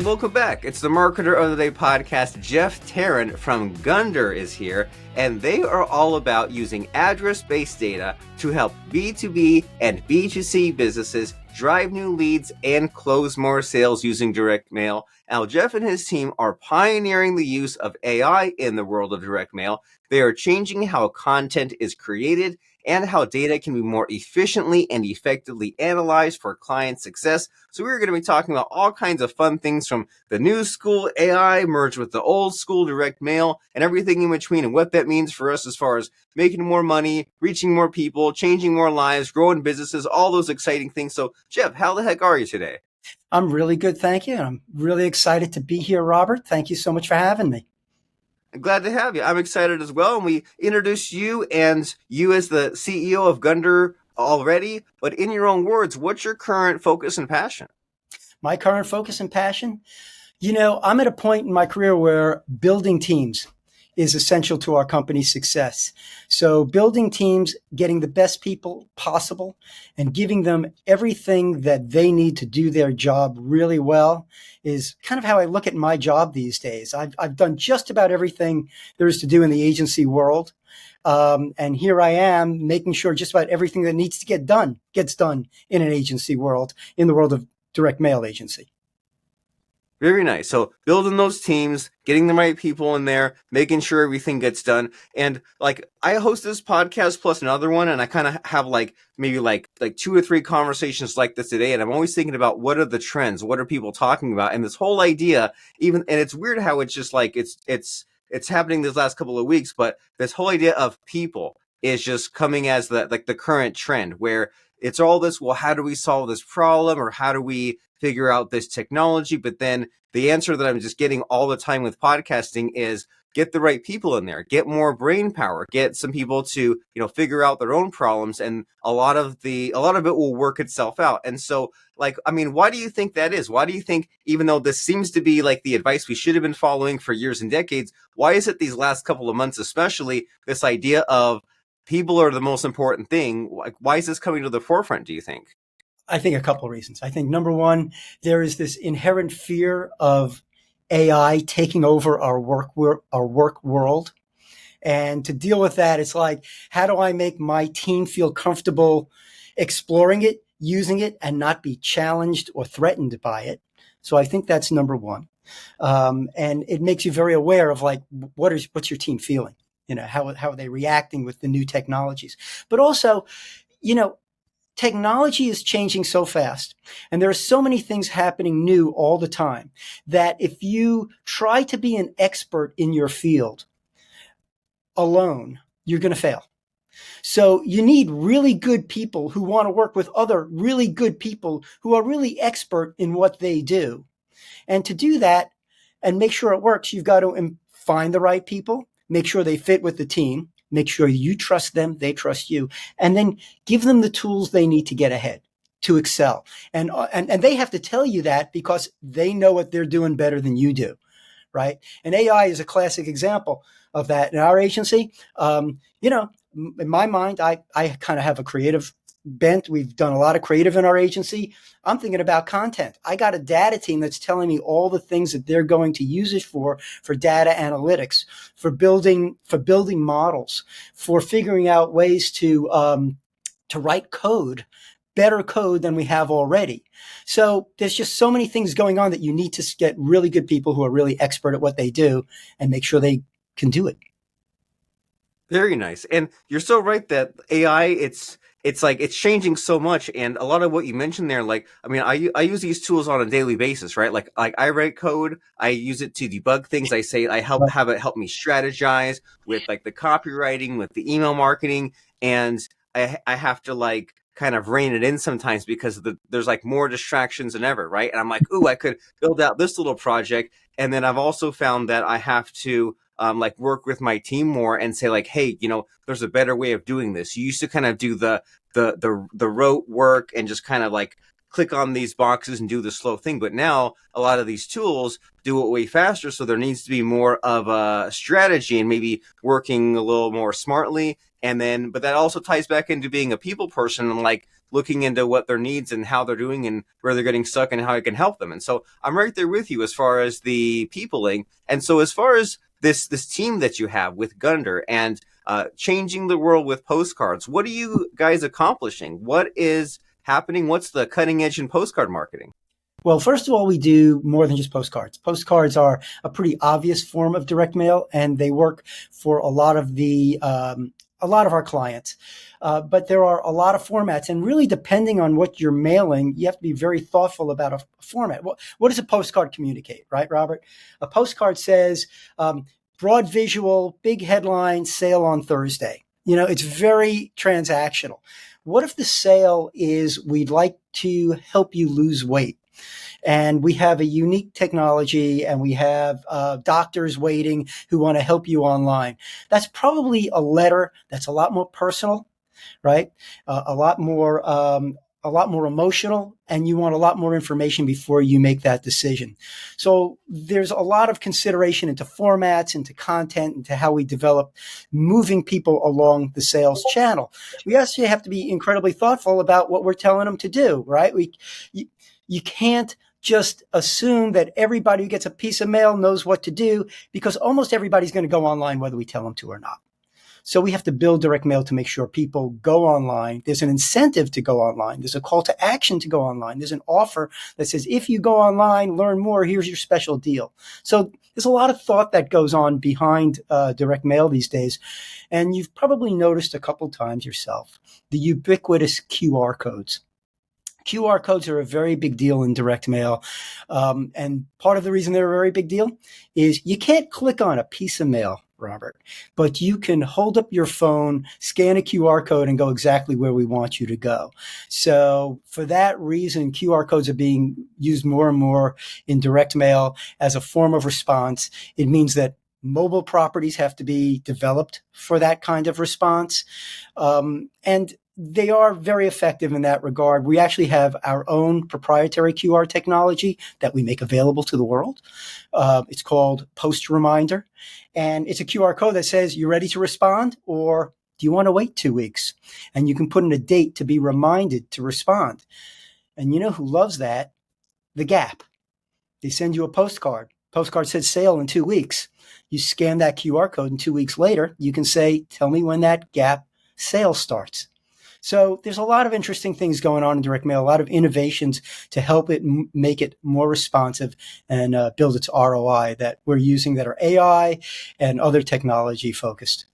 welcome back. It's the Marketer of the Day podcast. Jeff Tarran from Gundir is here, and they are all about using address-based data to help B2B and B2C businesses drive new leads and close more sales using direct mail. Now, Jeff and his team are pioneering the use of AI in the world of direct mail. They are changing how content is created and how data can be more efficiently and effectively analyzed for client success. So we're going to be talking about all kinds of fun things from the new school AI merged with the old school direct mail and everything in between, and what that means for us as far as making more money, reaching more people, changing more lives, growing businesses, all those exciting things. So Jeff, how the heck are you today? I'm really good, thank you. I'm really excited to be here, Robert. Thank you so much for having me. I'm glad to have you. I'm excited as well. And we introduced you and you as the CEO of Gundir already. But in your own words, what's your current focus and passion? My current focus and passion? I'm at a point in my career where building teams is essential to our company's success. So building teams, getting the best people possible and giving them everything that they need to do their job really well is kind of how I look at my job these days. I've done just about everything there is to do in the agency world. And here I am making sure just about everything that needs to get done gets done in an agency world, in the world of direct mail agency. Very nice. So building those teams, getting the right people in there, making sure everything gets done. And I host this podcast plus another one, and I kind of have maybe 2 or 3 conversations like this today. And I'm always thinking about what are the trends? What are people talking about? And this whole idea, and it's weird how it's just it's happening this last couple of weeks, but this whole idea of people is just coming as the current trend where it's all this, well, how do we solve this problem, or how do we figure out this technology? But then the answer that I'm just getting all the time with podcasting is get the right people in there, get more brain power, get some people to, figure out their own problems. And a lot of it will work itself out. And so why do you think that is? Why do you think, even though this seems to be the advice we should have been following for years and decades, why is it these last couple of months, especially this idea of people are the most important thing? Why is this coming to the forefront, do you think? I think a couple of reasons. I think number one, there is this inherent fear of AI taking over our work world. And to deal with that, it's how do I make my team feel comfortable exploring it, using it, and not be challenged or threatened by it? So I think that's number one. And it makes you very aware of what's your team feeling? How are they reacting with the new technologies? But also, technology is changing so fast, and there are so many things happening new all the time that if you try to be an expert in your field alone, you're going to fail. So you need really good people who want to work with other really good people who are really expert in what they do. And to do that and make sure it works, you've got to find the right people, make sure they fit with the team, make sure you trust them, they trust you, and then give them the tools they need to get ahead, to excel. And they have to tell you that because they know what they're doing better than you do, right? And AI is a classic example of that. In our agency, in my mind, I kind of have a creative bent. We've done a lot of creative in our agency. I'm thinking about content. I got a data team that's telling me all the things that they're going to use it for data analytics, for building models, for figuring out ways to write code, better code than we have already. So there's just so many things going on that you need to get really good people who are really expert at what they do and make sure they can do it. Very nice. And you're so right that AI, it's changing so much. And a lot of what you mentioned there, I use these tools on a daily basis, right? I write code, I use it to debug things. I have it help me strategize with the copywriting, with the email marketing. And I have to kind of rein it in sometimes because there's more distractions than ever, right? And I'm ooh, I could build out this little project. And then I've also found that I have to work with my team more and say hey, there's a better way of doing this. You used to kind of do the rote work and just kind of click on these boxes and do the slow thing. But now a lot of these tools do it way faster. So there needs to be more of a strategy and maybe working a little more smartly. And then, but that also ties back into being a people person and looking into what their needs and how they're doing and where they're getting stuck and how I can help them. And so I'm right there with you as far as the peopling. And so as far as this team that you have with Gundir and changing the world with postcards, what are you guys accomplishing? What is happening? What's the cutting edge in postcard marketing? Well, first of all, we do more than just postcards. Postcards are a pretty obvious form of direct mail, and they work for a lot of our clients. But there are a lot of formats, and really depending on what you're mailing, you have to be very thoughtful about a format. What does a postcard communicate, right, Robert? A postcard says, broad visual, big headline, sale on Thursday. It's very transactional. What if the sale is, we'd like to help you lose weight? And we have a unique technology, and we have doctors waiting who want to help you online. That's probably a letter that's a lot more personal, right? A lot more emotional, and you want a lot more information before you make that decision. So there's a lot of consideration into formats, into content, into how we develop moving people along the sales channel. We also have to be incredibly thoughtful about what we're telling them to do, right? You can't just assume that everybody who gets a piece of mail knows what to do, because almost everybody's going to go online whether we tell them to or not. So we have to build direct mail to make sure people go online. There's an incentive to go online. There's a call to action to go online. There's an offer that says, if you go online, learn more, here's your special deal. So there's a lot of thought that goes on behind direct mail these days. And you've probably noticed a couple times yourself, the ubiquitous QR codes. QR codes are a very big deal in direct mail. And part of the reason they're a very big deal is you can't click on a piece of mail, Robert, but you can hold up your phone, scan a QR code, and go exactly where we want you to go. So for that reason, QR codes are being used more and more in direct mail as a form of response. It means that mobile properties have to be developed for that kind of response. And they are very effective in that regard. We actually have our own proprietary QR technology that we make available to the world. It's called Post Reminder. And it's a QR code that says, you ready to respond, or do you want to wait 2 weeks? And you can put in a date to be reminded to respond. And you know who loves that? The Gap. They send you a postcard. Postcard says sale in 2 weeks. You scan that QR code, and 2 weeks later, you can say, tell me when that Gap sale starts. So there's a lot of interesting things going on in direct mail, a lot of innovations to help it make it more responsive and build its ROI that we're using that are AI and other technology focused.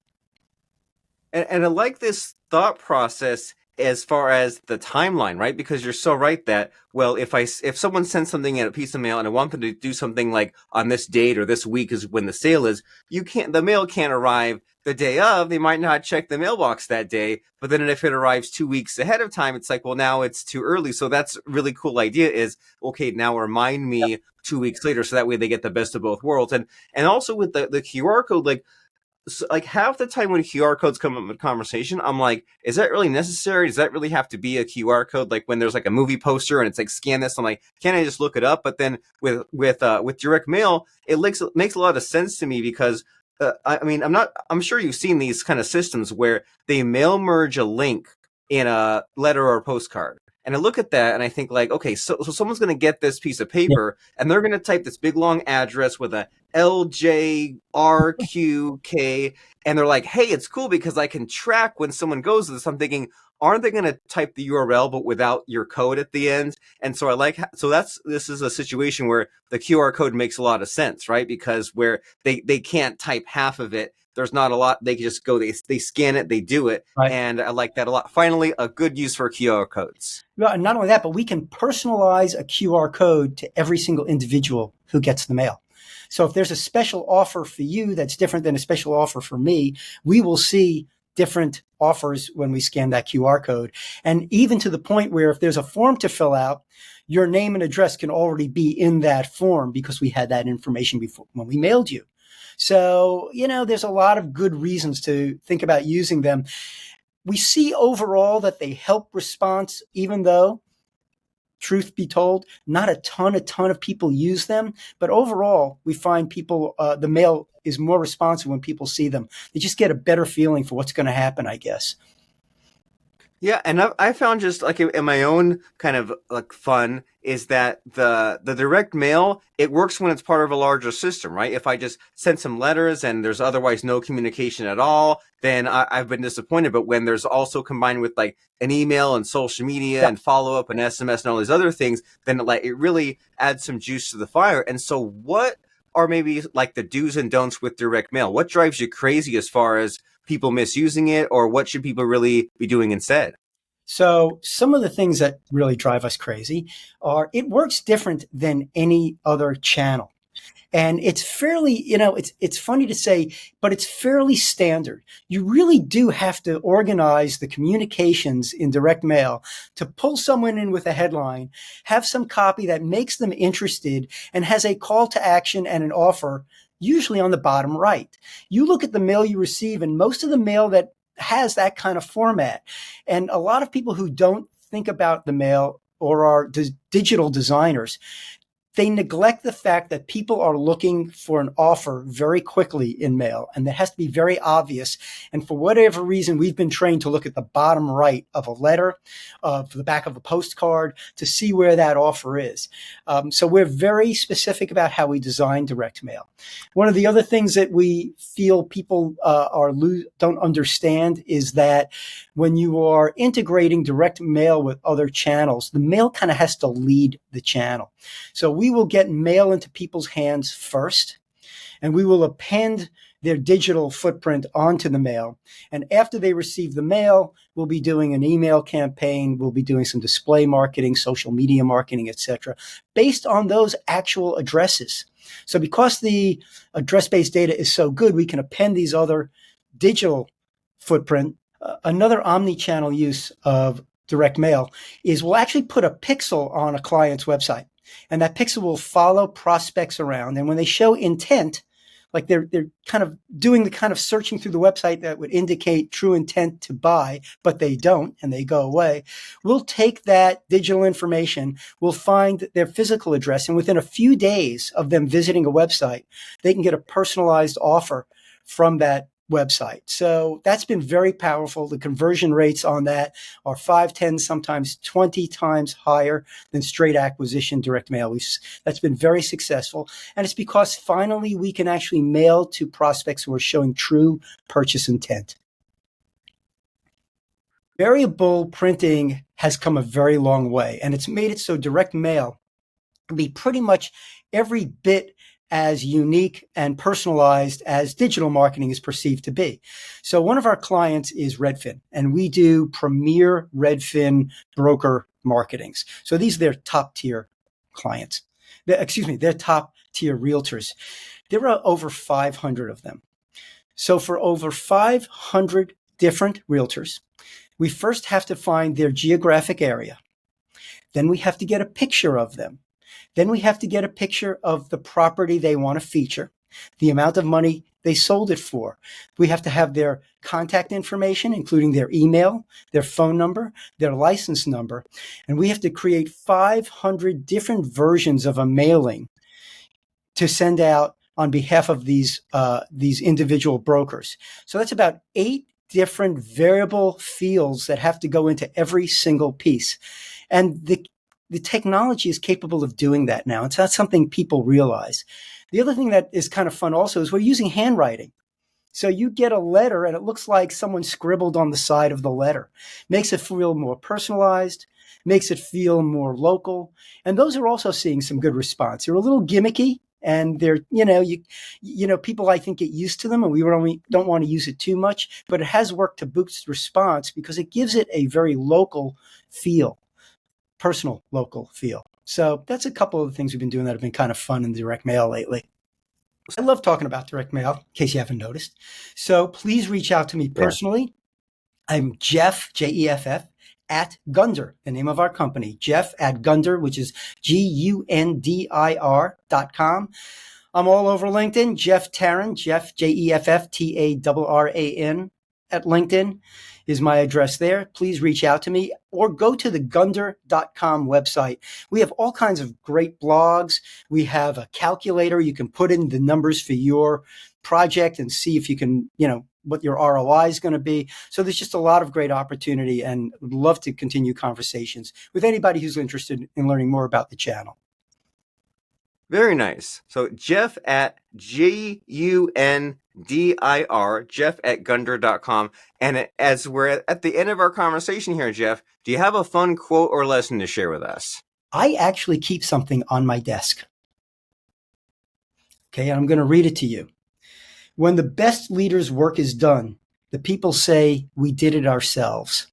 And I like this thought process as far as the timeline, right? Because you're so right that, well, if someone sends something in a piece of mail and I want them to do something like on this date or this week is when the sale is, the mail can't arrive the day of. They might not check the mailbox that day, but then if it arrives 2 weeks ahead of time, it's like, well, now it's too early. So that's a really cool idea is, okay, now remind me 2 weeks later, so that way they get the best of both worlds. And also with the QR code, like half the time when QR codes come up in conversation, I'm like, is that really necessary? Does that really have to be a QR code? Like when there's like a movie poster and it's like, scan this, I'm like, can't I just look it up? But then with direct mail, it makes a lot of sense to me because I'm sure you've seen these kind of systems where they mail merge a link in a letter or a postcard. And I look at that and I think like, okay, so someone's going to get this piece of paper and they're going to type this big long address with a LJRQK. And they're like, hey, it's cool because I can track when someone goes to this. I'm thinking, aren't they going to type the URL, but without your code at the end? And so this is a situation where the QR code makes a lot of sense, right? Because where they can't type half of it, there's not a lot. They can just go, they scan it, they do it. Right. And I like that a lot. Finally, a good use for QR codes. Well, not only that, but we can personalize a QR code to every single individual who gets the mail. So if there's a special offer for you that's different than a special offer for me, we will see different offers when we scan that QR code. And even to the point where if there's a form to fill out, your name and address can already be in that form because we had that information before when we mailed you. So, there's a lot of good reasons to think about using them. We see overall that they help response, even though, truth be told, not a ton of people use them. But overall, we find people, the mail is more responsive when people see them. They just get a better feeling for what's going to happen, I guess. Yeah, and I found just like in my own kind of like fun is that the direct mail, it works when it's part of a larger system, right? If I just send some letters and there's otherwise no communication at all, then I've been disappointed. But when there's also combined with like an email and social media Yeah. and follow up and SMS and all these other things, then it really adds some juice to the fire. And so, what are maybe like the do's and don'ts with direct mail? What drives you crazy as far as people misusing it, or what should people really be doing instead? So some of the things that really drive us crazy are it works different than any other channel. And it's fairly, it's funny to say, but it's fairly standard. You really do have to organize the communications in direct mail to pull someone in with a headline, have some copy that makes them interested and has a call to action and an offer, usually on the bottom right. You look at the mail you receive, and most of the mail that has that kind of format, and a lot of people who don't think about the mail or are digital designers, they neglect the fact that people are looking for an offer very quickly in mail, and that has to be very obvious. And for whatever reason, we've been trained to look at the bottom right of a letter, of the back of a postcard, to see where that offer is. So we're very specific about how we design direct mail. One of the other things that we feel people don't understand is that when you are integrating direct mail with other channels, the mail kind of has to lead the channel. So we will get mail into people's hands first, and we will append their digital footprint onto the mail. And after they receive the mail, we'll be doing an email campaign. We'll be doing some display marketing, social media marketing, etc., based on those actual addresses. So because the address-based data is so good, we can append these other digital footprint. Another omni-channel use of direct mail is we'll actually put a pixel on a client's website, and that pixel will follow prospects around. And when they show intent, like they're kind of doing the kind of searching through the website that would indicate true intent to buy, but they don't, and they go away, we'll take that digital information, we'll find their physical address, and within a few days of them visiting a website, they can get a personalized offer from that website. So that's been very powerful. The conversion rates on that are 5, 10, sometimes 20 times higher than straight acquisition direct mail. That's been very successful. And it's because finally we can actually mail to prospects who are showing true purchase intent. Variable printing has come a very long way, and it's made it so direct mail can be pretty much every bit as unique and personalized as digital marketing is perceived to be. So one of our clients is Redfin, and we do premier Redfin broker marketings. So these are their top tier clients. They're top tier realtors. There are over 500 of them. So for over 500 different realtors, we first have to find their geographic area. Then we have to get a picture of them. Then we have to get a picture of the property they want to feature, the amount of money they sold it for. We have to have their contact information, including their email, their phone number, their license number. And we have to create 500 different versions of a mailing to send out on behalf of these individual brokers. So that's about 8 different variable fields that have to go into every single piece. And the technology is capable of doing that now. It's not something people realize. The other thing that is kind of fun also is we're using handwriting. So you get a letter and it looks like someone scribbled on the side of the letter. Makes it feel more personalized, makes it feel more local. And those are also seeing some good response. They're a little gimmicky, and they're, people I think get used to them, and we don't want to use it too much, but it has worked to boost response because it gives it a very local feel. Personal, local feel. So that's a couple of the things we've been doing that have been kind of fun in direct mail lately. I love talking about direct mail, in case you haven't noticed. So please reach out to me personally. Yeah. I'm Jeff, Jeff, at Gundir, the name of our company. Jeff at Gundir, which is GUNDIR.com. I'm all over LinkedIn. Jeff Tarran, Jeff, JEFF, TARRAN at LinkedIn is my address there. Please reach out to me or go to the Gundir.com website. We have all kinds of great blogs. We have a calculator. You can put in the numbers for your project and see if you can, what your ROI is going to be. So there's just a lot of great opportunity, and would love to continue conversations with anybody who's interested in learning more about the channel. Very nice. So Jeff at Gundir, Jeff at Gundir.com. And as we're at the end of our conversation here, Jeff, do you have a fun quote or lesson to share with us? I actually keep something on my desk. Okay, and I'm going to read it to you. When the best leader's work is done, the people say, we did it ourselves.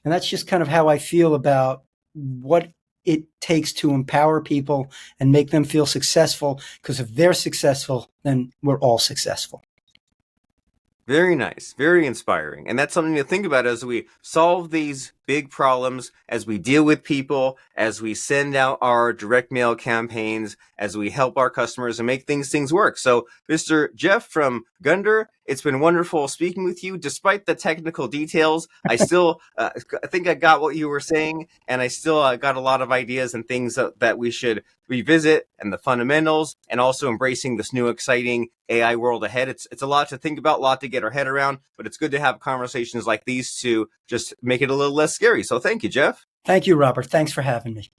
And that's just kind of how I feel about what it takes to empower people and make them feel successful, because if they're successful, then we're all successful. Very nice, very inspiring. And that's something to think about as we solve these big problems, as we deal with people, as we send out our direct mail campaigns, as we help our customers and make things work. So, Mr. Jeff from Gundir, it's been wonderful speaking with you. Despite the technical details, I still I think I got what you were saying, and I still got a lot of ideas and things that we should revisit, and the fundamentals, and also embracing this new exciting AI world ahead. It's a lot to think about, a lot to get our head around, but it's good to have conversations like these to just make it a little less scary. So thank you, Jeff. Thank you, Robert. Thanks for having me.